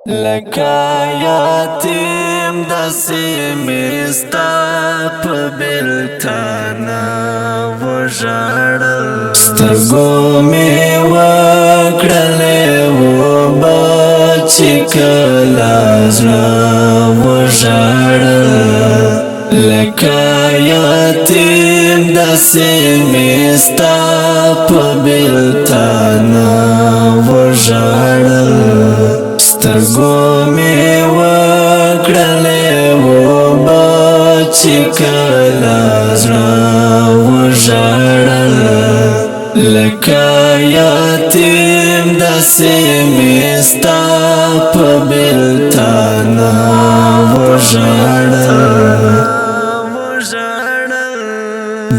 لکا یاتیم دسی میستا پا بیلتانا وژاړل سترګو می وکړلې و بچی کلا زړه وژاړل لکا یاتیم دسی میستا پا بیلتانا وژاړل سترګو می وکړلې و بچی کلا زړه وژاړل لکه یتیم داسې می ستا په بیلتانه وژاړل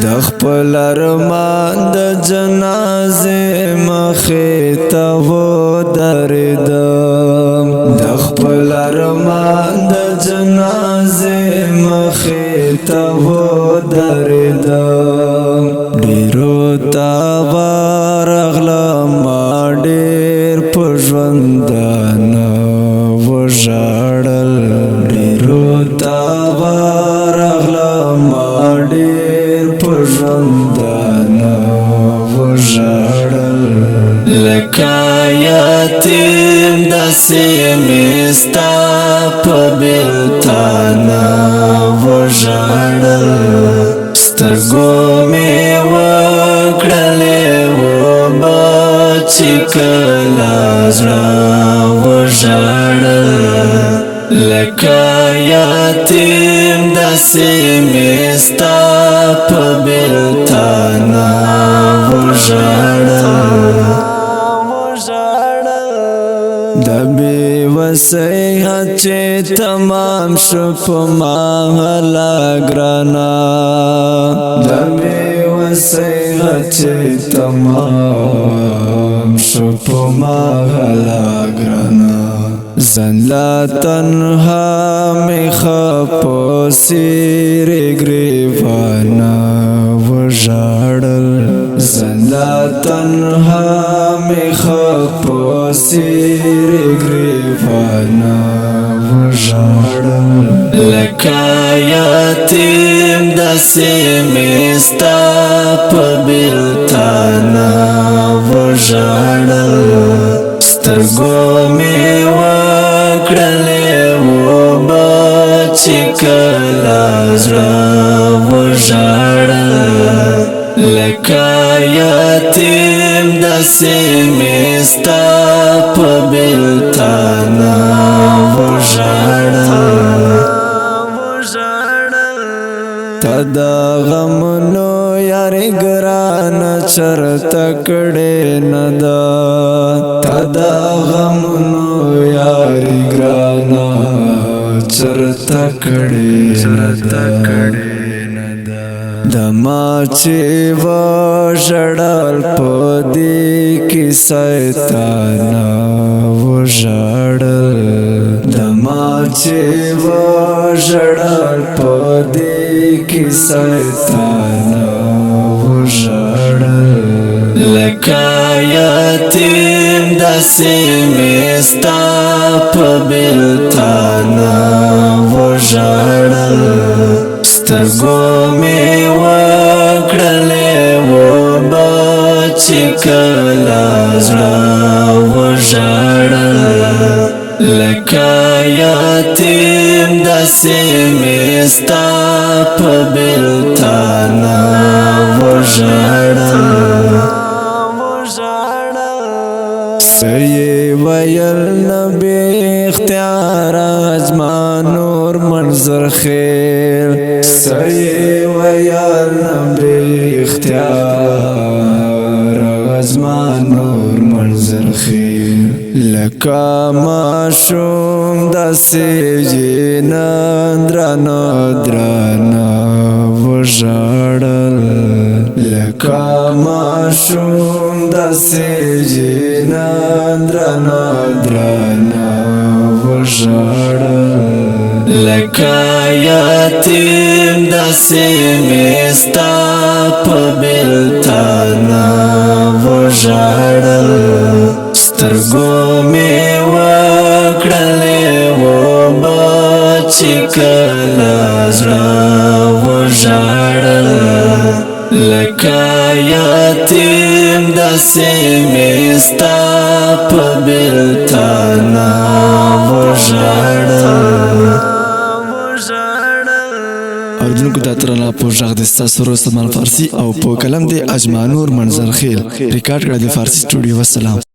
د خپل ارمان د جنازې مخې ته ودرېدم د خپل ارمان د جنازې مخې ته ودرېدم ډېرو ته ورغلم ما ډېر په ژوندانه وژاړل ډېرو ته ورغلم ما ډېر په ژوندانه وژاړل لکه یتیم داسې می ستا په بیلتانه وژاړل سترګو می وکړلې و بچی کلا زړه وژاړل لکه یتیم داسې می ستا په بیلتانه وژاړل د بې وسۍ هڅې تمام شو په ما هله ګرانه د بې وسۍ هڅې تمام شو په ما هله ګرانه زن لا تنها می خپو سیری گریوانه وژاړل زن لا تنها می خپو سیری گریوانه وژاړل لکه یتیم داسې می ستا په بیلتانه وژاړل سترګو می وکړلې و بچی کلا زړه وژاړل لکه یتیم داسې می ستا په بیلتانه وژاړل تا د غمونو یاري ګرانه چرته کړې نه ده تا د غمونو یاري ګرانه چرته کړې نه ده د ما چې وژړل په دې کې سیطانه وژاړل د ما چې وژړل په دې کې سیطانه وژاړل لکه یتیم داسې می ستا په بیلتانه وژاړل سترګو می وکړلې و بچی کلا زړه وژاړل لکه یتیم داسې می ستا په بیلتانه وژاړل سیې ویل نبی اختیار ازما نور منظر خیر سیې ویل نبی اختیار ازما نور منظر خیر لکه ماشوم داسې جنان درانه درانه وژاړل لکه ماشوم داسې جنان درانه درانه وژاړل لکه یتیم داسې می ستا په بیلتانه وژاړل سترګو می وکړلې کلا زړه وژړل لکه یتیم داسې مې ستا په بېلتانه وژړل. اوریدونکو دا ترانه په غږ د ستاسو سلمان فارسي او په قلم د اجمانور منظر خیل ریکارډ کړه د فارسي سټوډیو. والسلام.